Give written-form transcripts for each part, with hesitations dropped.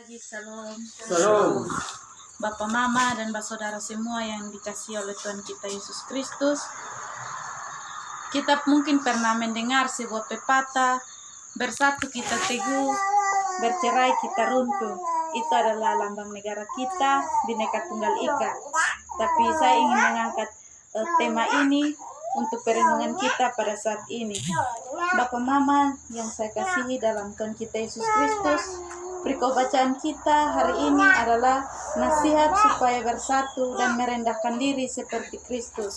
pagi, salam. Salam. Bapak, Mama, dan saudara semua yang dikasihi oleh Tuhan kita Yesus Kristus. Kita mungkin pernah mendengar sebuah pepatah, bersatu kita teguh, bercerai kita runtuh. Itu adalah lambang negara kita, Bhinneka Tunggal Ika. Tapi saya ingin mengangkat tema ini untuk perenungan kita pada saat ini. Bapak, Mama yang saya kasihi dalam Tuhan kita Yesus Kristus, berikut bacaan kita hari ini adalah nasihat supaya bersatu dan merendahkan diri seperti Kristus.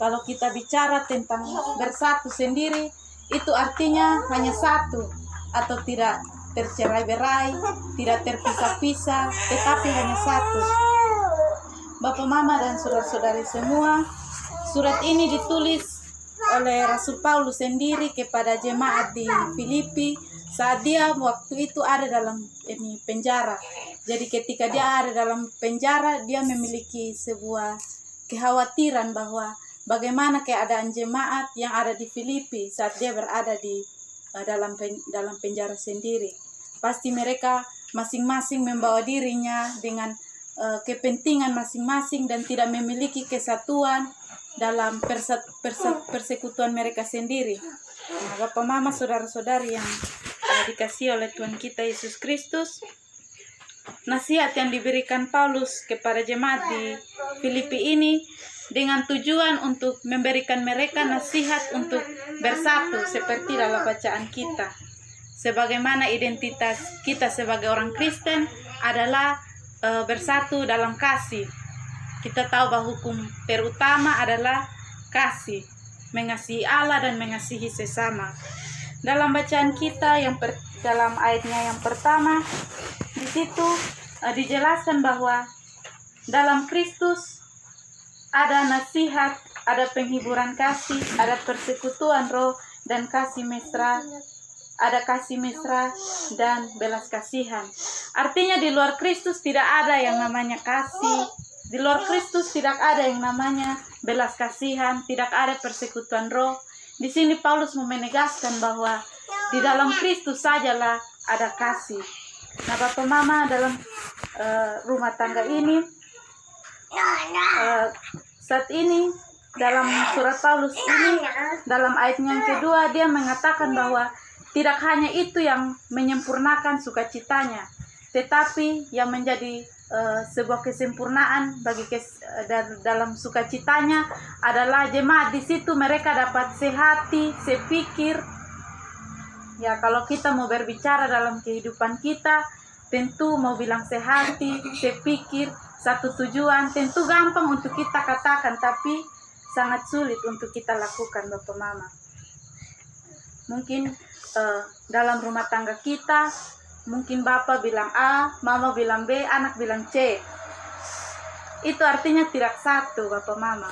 Kalau kita bicara tentang bersatu sendiri, itu artinya hanya satu atau tidak tercerai-berai, tidak terpisah-pisah, tetapi hanya satu. Bapak, Mama, dan saudara-saudari semua, surat ini ditulis oleh Rasul Paulus sendiri kepada jemaat di Filipi saat dia waktu itu ada dalam penjara. Jadi ketika dia ada dalam penjara, dia memiliki sebuah kekhawatiran bahwa bagaimana keadaan jemaat yang ada di Filipi saat dia berada di dalam penjara sendiri. Pasti mereka masing-masing membawa dirinya dengan kepentingan masing-masing dan tidak memiliki kesatuan dalam persekutuan mereka sendiri. Nah, Bapak, Mama, saudara-saudari yang dikasihi oleh Tuhan kita Yesus Kristus, nasihat yang diberikan Paulus kepada jemaat di Filipi ini dengan tujuan untuk memberikan mereka nasihat untuk bersatu seperti dalam bacaan kita. Sebagaimana identitas kita sebagai orang Kristen adalah bersatu dalam kasih. Kita tahu bahwa hukum terutama adalah kasih, mengasihi Allah dan mengasihi sesama. Dalam bacaan kita dalam ayatnya yang pertama, di situ dijelaskan bahwa dalam Kristus ada nasihat, ada penghiburan kasih, ada persekutuan roh dan kasih mesra, ada kasih mesra dan belas kasihan. Artinya di luar Kristus tidak ada yang namanya kasih, di luar Kristus tidak ada yang namanya belas kasihan, tidak ada persekutuan roh. Di sini Paulus mau menegaskan bahwa di dalam Kristus sajalah ada kasih. Nah, Bapak, Mama, dalam rumah tangga ini, saat ini dalam surat Paulus ini, dalam ayatnya yang kedua, dia mengatakan bahwa tidak hanya itu yang menyempurnakan sukacitanya, tetapi yang menjadi sebuah kesempurnaan bagi dalam sukacitanya adalah jemaat di situ mereka dapat sehati, sepikir. Ya, kalau kita mau berbicara dalam kehidupan kita, tentu mau bilang sehati, sepikir, satu tujuan, tentu gampang untuk kita katakan, tapi sangat sulit untuk kita lakukan, Bapak, Mama. Mungkin dalam rumah tangga kita, mungkin Bapak bilang A, Mama bilang B, anak bilang C. Itu artinya tidak satu, Bapak, Mama.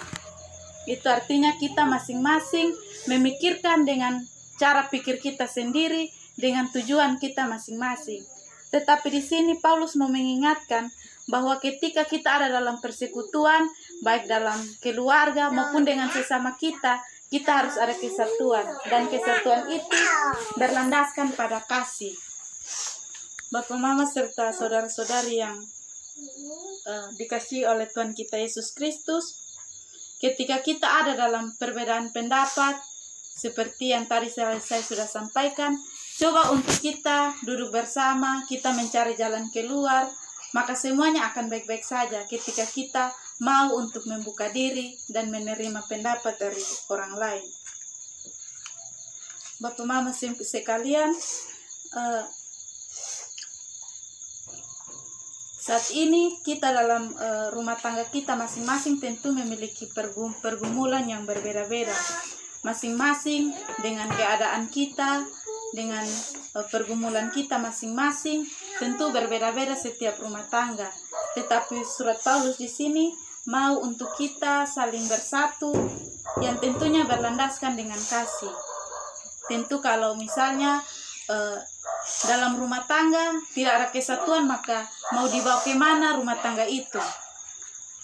Itu artinya kita masing-masing memikirkan dengan cara pikir kita sendiri, dengan tujuan kita masing-masing. Tetapi di sini Paulus mau mengingatkan bahwa ketika kita ada dalam persekutuan, baik dalam keluarga maupun dengan sesama kita harus ada kesatuan. Dan kesatuan itu berlandaskan pada kasih. Bapak, Mama, serta saudara-saudari yang dikasihi oleh Tuhan kita Yesus Kristus, ketika kita ada dalam perbedaan pendapat, seperti yang tadi saya sudah sampaikan, coba untuk kita duduk bersama, kita mencari jalan keluar, maka semuanya akan baik-baik saja ketika kita mau untuk membuka diri dan menerima pendapat dari orang lain. Bapak, Mama sekalian, saat ini kita dalam rumah tangga kita masing-masing tentu memiliki pergumulan yang berbeda-beda. Masing-masing dengan keadaan kita, dengan pergumulan kita masing-masing, tentu berbeda-beda setiap rumah tangga. Tetapi surat Paulus di sini mau untuk kita saling bersatu yang tentunya berlandaskan dengan kasih. Tentu kalau misalnya dalam rumah tangga tidak ada kesatuan, maka mau dibawa kemana rumah tangga itu?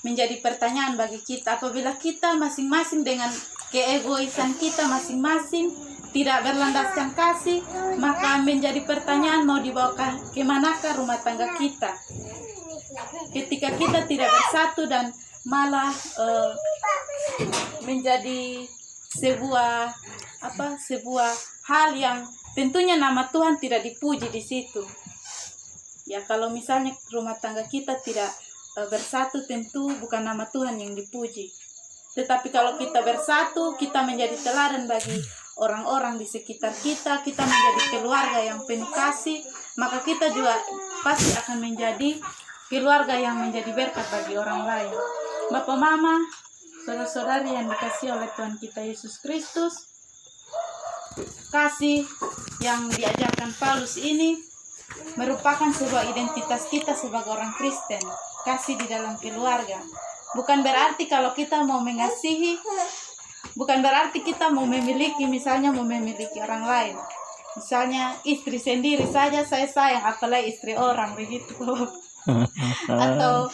Menjadi pertanyaan bagi kita. Apabila kita masing-masing dengan keegoisan kita masing-masing tidak berlandaskan kasih, maka menjadi pertanyaan mau dibawa ke manakah rumah tangga kita. Ketika kita tidak bersatu dan malah menjadi sebuah hal yang tentunya nama Tuhan tidak dipuji di situ. Ya, kalau misalnya rumah tangga kita tidak bersatu, tentu bukan nama Tuhan yang dipuji. Tetapi kalau kita bersatu, kita menjadi teladan bagi orang-orang di sekitar kita, kita menjadi keluarga yang penuh kasih, maka kita juga pasti akan menjadi keluarga yang menjadi berkat bagi orang lain. Bapak, Mama, saudara-saudari yang dikasihi oleh Tuhan kita Yesus Kristus, kasih yang diajarkan Paulus ini merupakan sebuah identitas kita sebagai orang Kristen. Kasih di dalam keluarga bukan berarti kalau kita mau mengasihi, bukan berarti kita mau memiliki, misalnya mau memiliki orang lain. Misalnya istri sendiri saja saya sayang, apalagi istri orang, begitu. Atau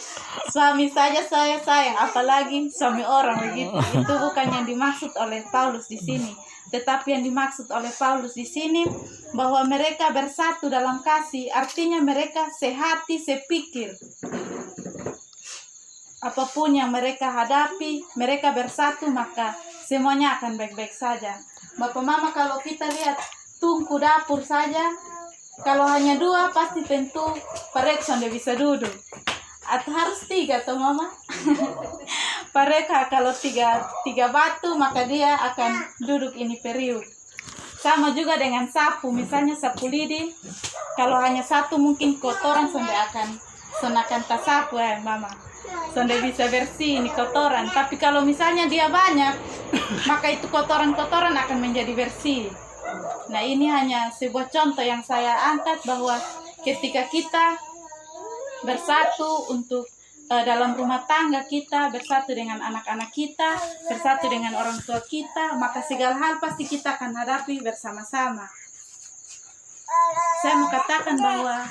suami saja saya sayang, apalagi suami orang, begitu. Itu bukan yang dimaksud oleh Paulus di sini. Tetapi yang dimaksud oleh Paulus di sini bahwa mereka bersatu dalam kasih, artinya mereka sehati, sepikir. Apapun yang mereka hadapi, mereka bersatu, maka semuanya akan baik-baik saja. Bapak, Mama, kalau kita lihat tungku dapur saja, kalau hanya 2 pasti tentu parek sudah bisa duduk. Atau harus 3 atau Mama? Pareka kalau 3 batu, maka dia akan duduk ini periuk. Sama juga dengan sapu, misalnya sapu lidi, kalau hanya 1 mungkin kotoran sudah akan tersapu ya Mama. Sudah bisa bersih ini kotoran. Tapi kalau misalnya dia banyak, maka itu kotoran-kotoran akan menjadi bersih. Nah, ini hanya sebuah contoh yang saya angkat bahwa ketika kita bersatu untuk dalam rumah tangga kita, bersatu dengan anak-anak kita, bersatu dengan orang tua kita, maka segala hal pasti kita akan hadapi bersama-sama. Saya mau katakan bahwa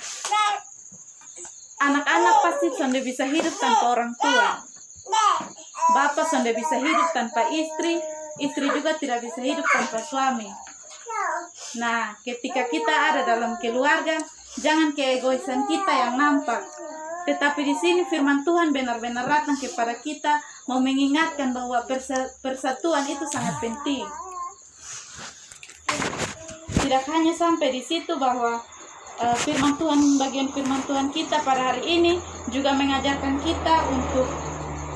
anak-anak pasti sudah bisa hidup tanpa orang tua. Bapak sudah bisa hidup tanpa istri, istri juga tidak bisa hidup tanpa suami. Nah, ketika kita ada dalam keluarga, jangan keegoisan kita yang nampak. Tetapi di sini firman Tuhan benar-benar datang kepada kita mau mengingatkan bahwa persatuan itu sangat penting. Tidak hanya sampai di situ bahwa bagian firman Tuhan kita pada hari ini juga mengajarkan kita untuk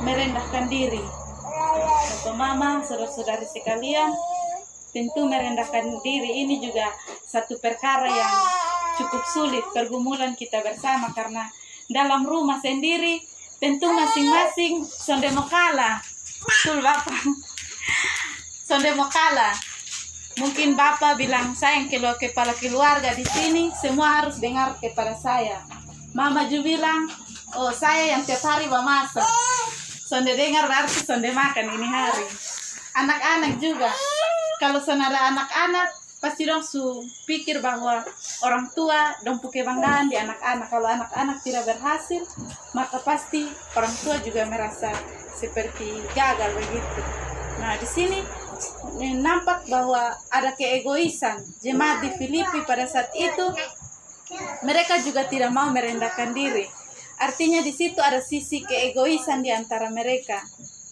merendahkan diri. Bapak, Mama, saudara-saudari sekalian, tentu merendahkan diri ini juga satu perkara yang cukup sulit pergumulan kita bersama, karena dalam rumah sendiri tentu masing-masing sonde mau kalah. Betul Bapak? Sonde mau kalah. Mungkin Bapak bilang saya yang kepala keluarga di sini, semua harus dengar kepada saya. Mama juga bilang, oh saya yang tiap hari memasak. Sonde dengar berarti sonde makan ini hari. Anak-anak juga. Kalau sonde ada anak-anak, pasti dong su pikir bahwa orang tua dong puke banggaan di anak-anak. Kalau anak-anak tidak berhasil, maka pasti orang tua juga merasa seperti gagal begitu. Nah, di sini nampak bahwa ada keegoisan. Jemaat di Filipi pada saat itu mereka juga tidak mau merendahkan diri. Artinya di situ ada sisi keegoisan di antara mereka.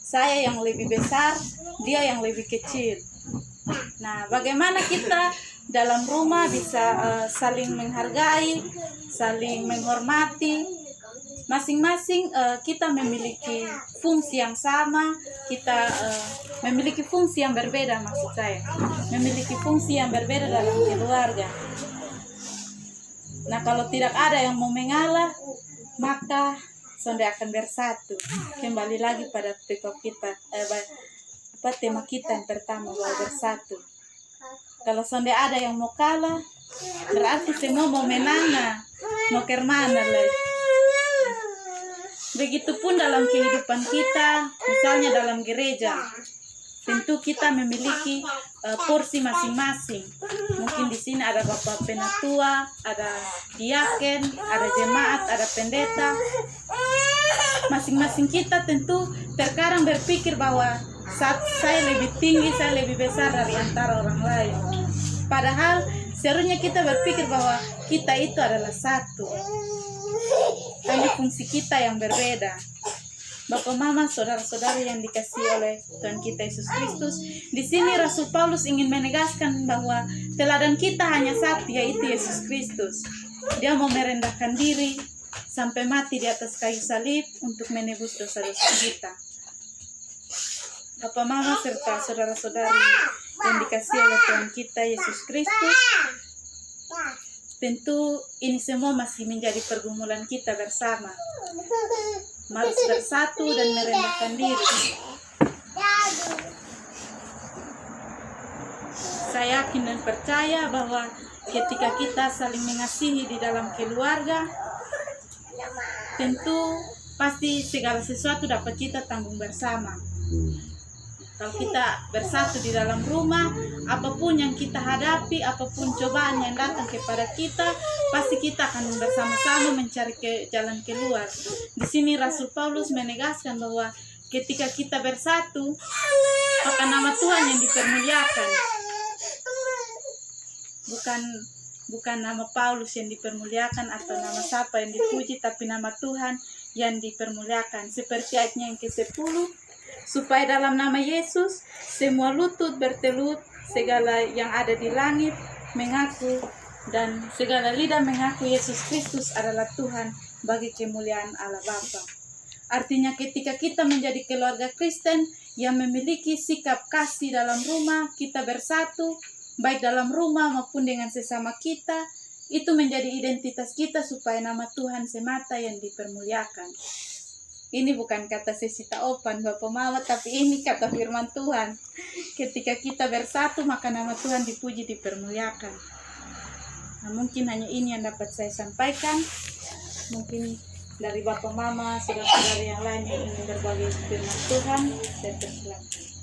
Saya yang lebih besar, dia yang lebih kecil. Nah, bagaimana kita dalam rumah bisa saling menghargai, saling menghormati. Masing-masing kita memiliki fungsi yang sama, kita memiliki fungsi yang berbeda, maksud saya. Memiliki fungsi yang berbeda dalam keluarga. Nah, kalau tidak ada yang mau mengalah, maka sonde akan bersatu. Kembali lagi pada tema kita yang pertama, bahwa bersatu. Kalau sonde ada yang mau kalah, berarti semua mau menang, mau kermana lagi. Begitupun dalam kehidupan kita, misalnya dalam gereja, tentu kita memiliki porsi masing-masing. Mungkin di sini ada bapak penatua, ada diaken, ada jemaat, ada pendeta. Masing-masing kita tentu terkadang berpikir bahwa saat saya lebih tinggi, saya lebih besar dari antara orang lain. Padahal seharusnya kita berpikir bahwa kita itu adalah satu. Hanya fungsi kita yang berbeda. Bapak, Mama, saudara-saudari yang dikasihi oleh Tuhan kita Yesus Kristus, di sini Rasul Paulus ingin menegaskan bahwa teladan kita hanya satu, yaitu Yesus Kristus. Dia mau merendahkan diri sampai mati di atas kayu salib untuk menebus dosa-dosa kita. Bapak, Mama, serta saudara-saudari yang dikasihi oleh Tuhan kita Yesus Kristus, tentu ini semua masih menjadi pergumulan kita bersama. Harus bersatu dan merendahkan diri. Saya yakin dan percaya bahwa ketika kita saling mengasihi di dalam keluarga, tentu pasti segala sesuatu dapat kita tanggung bersama. Kalau kita bersatu di dalam rumah, apapun yang kita hadapi, apapun cobaan yang datang kepada kita, pasti kita akan bersama-sama mencari jalan keluar. Di sini Rasul Paulus menegaskan bahwa ketika kita bersatu, maka nama Tuhan yang dipermuliakan. Bukan nama Paulus yang dipermuliakan atau nama siapa yang dipuji, tapi nama Tuhan yang dipermuliakan. Seperti ayatnya yang ke-10, supaya dalam nama Yesus semua lutut bertelut, segala yang ada di langit mengaku dan segala lidah mengaku Yesus Kristus adalah Tuhan bagi kemuliaan Allah Bapa. Artinya ketika kita menjadi keluarga Kristen yang memiliki sikap kasih dalam rumah, kita bersatu baik dalam rumah maupun dengan sesama kita, itu menjadi identitas kita supaya nama Tuhan semata yang dipermuliakan. Ini bukan kata Sesita Opan, Bapak Mama, tapi ini kata firman Tuhan. Ketika kita bersatu, maka nama Tuhan dipuji, dipermuliakan. Nah, mungkin hanya ini yang dapat saya sampaikan. Mungkin dari Bapak Mama, saudara-saudara yang lain yang ingin berbagi firman Tuhan, saya persilakan.